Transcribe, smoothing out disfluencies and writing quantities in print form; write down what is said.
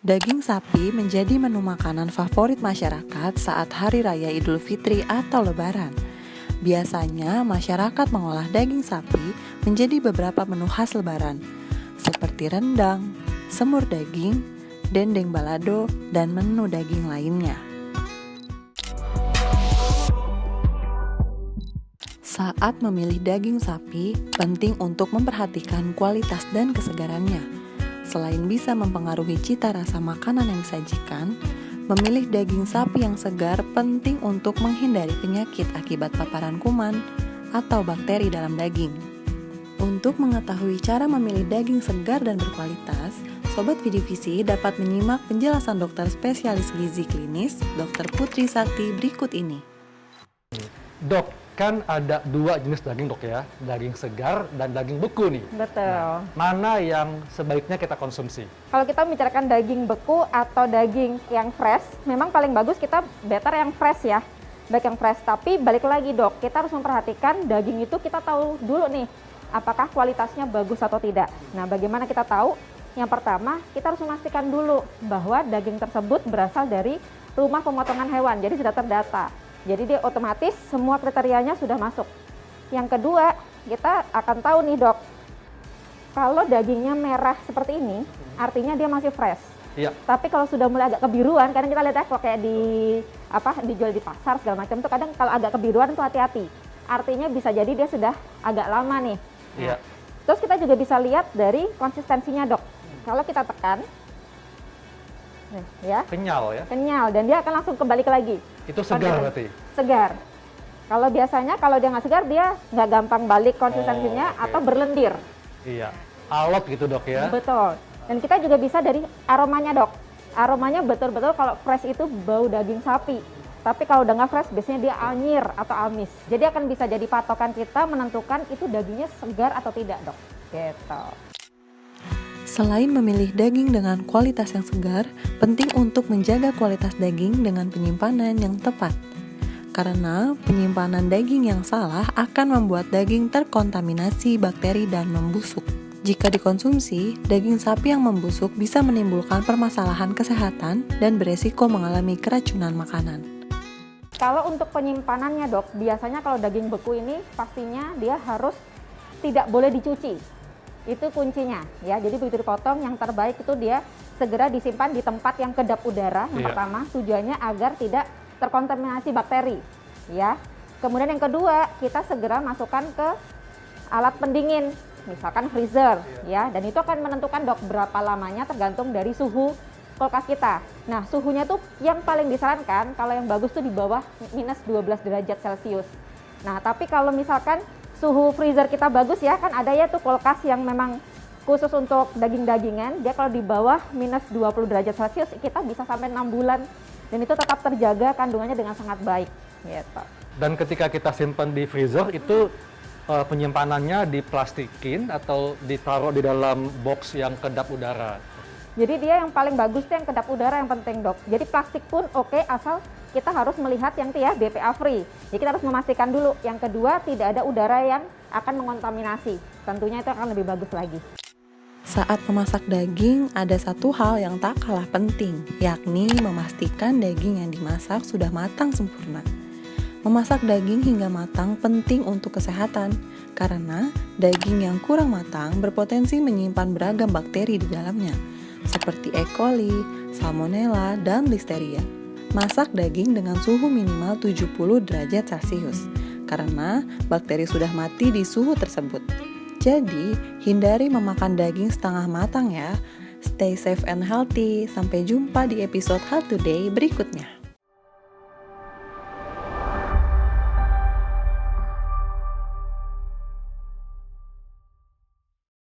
Daging sapi menjadi menu makanan favorit masyarakat saat Hari Raya Idul Fitri atau Lebaran. Biasanya, masyarakat mengolah daging sapi menjadi beberapa menu khas Lebaran, seperti rendang, semur daging, dendeng balado, dan menu daging lainnya. Saat memilih daging sapi, penting untuk memperhatikan kualitas dan kesegarannya. Selain bisa mempengaruhi cita rasa makanan yang disajikan, memilih daging sapi yang segar penting untuk menghindari penyakit akibat paparan kuman atau bakteri dalam daging. Untuk mengetahui cara memilih daging segar dan berkualitas, Sobat Vidivisi dapat menyimak penjelasan dokter spesialis gizi klinis, Dr. Putri Sakti berikut ini. Dok, kan ada dua jenis daging dok ya, daging segar dan daging beku nih. Betul. Nah, mana yang sebaiknya kita konsumsi? Kalau kita membicarakan daging beku atau daging yang fresh, memang paling bagus kita better yang fresh ya. Baik yang fresh, tapi balik lagi dok, kita harus memperhatikan daging itu kita tahu dulu nih, apakah kualitasnya bagus atau tidak. Nah, bagaimana kita tahu? Yang pertama, kita harus memastikan dulu bahwa daging tersebut berasal dari rumah pemotongan hewan, jadi sudah terdata. Jadi dia otomatis semua kriterianya sudah masuk. Yang kedua, kita akan tahu nih dok, kalau dagingnya merah seperti ini, artinya dia masih fresh. Iya. Tapi kalau sudah mulai agak kebiruan, kadang kita lihat ya kalau kayak dijual di pasar segala macam tuh kadang kalau agak kebiruan tuh hati-hati. Artinya bisa jadi dia sudah agak lama nih. Iya. Terus kita juga bisa lihat dari konsistensinya dok. Kalau kita tekan, ya, Kenyal ya? kenyal dan dia akan langsung kembali lagi. Itu segar berarti? Segar. Kalau biasanya kalau dia nggak segar dia nggak gampang balik konsistensinya oke. atau berlendir. Iya. Alot gitu dok ya? Betul. Dan kita juga bisa dari aromanya dok. Aromanya betul-betul kalau fresh itu bau daging sapi. Tapi kalau udah nggak fresh biasanya dia anyir atau amis. Jadi akan bisa jadi patokan kita menentukan itu dagingnya segar atau tidak dok. Gitu. Selain memilih daging dengan kualitas yang segar, penting untuk menjaga kualitas daging dengan penyimpanan yang tepat. Karena penyimpanan daging yang salah akan membuat daging terkontaminasi bakteri dan membusuk. Jika dikonsumsi, daging sapi yang membusuk bisa menimbulkan permasalahan kesehatan dan beresiko mengalami keracunan makanan. Kalau untuk penyimpanannya dok, biasanya kalau daging beku ini pastinya dia harus tidak boleh dicuci. Itu kuncinya ya. Jadi begitu dipotong, yang terbaik itu dia segera disimpan di tempat yang kedap udara. Yang pertama tujuannya agar tidak terkontaminasi bakteri ya. Kemudian yang kedua, kita segera masukkan ke alat pendingin, misalkan freezer ya. Dan itu akan menentukan dok berapa lamanya tergantung dari suhu kulkas kita. Nah, suhunya tuh yang paling disarankan kalau yang bagus tuh di bawah minus 12 derajat Celcius. Nah, tapi kalau misalkan suhu freezer kita bagus ya, kan ada ya tuh kulkas yang memang khusus untuk daging-dagingan, dia kalau di bawah minus 20 derajat Celcius kita bisa sampai 6 bulan dan itu tetap terjaga kandungannya dengan sangat baik gitu. Dan ketika kita simpan di freezer itu penyimpanannya diplastikin atau ditaruh di dalam box yang kedap udara? Jadi dia yang paling bagus tuh yang kedap udara yang penting dok. Jadi plastik pun oke, asal kita harus melihat yang ya BPA free. Jadi kita harus memastikan dulu. Yang kedua, tidak ada udara yang akan mengontaminasi. Tentunya itu akan lebih bagus lagi. Saat memasak daging, ada satu hal yang tak kalah penting, yakni memastikan daging yang dimasak sudah matang sempurna. Memasak daging hingga matang penting untuk kesehatan, karena daging yang kurang matang berpotensi menyimpan beragam bakteri di dalamnya, seperti E. coli, Salmonella, dan Listeria. Masak daging dengan suhu minimal 70 derajat Celcius, karena bakteri sudah mati di suhu tersebut. Jadi, hindari memakan daging setengah matang ya. Stay safe and healthy. Sampai jumpa di episode Health Today berikutnya.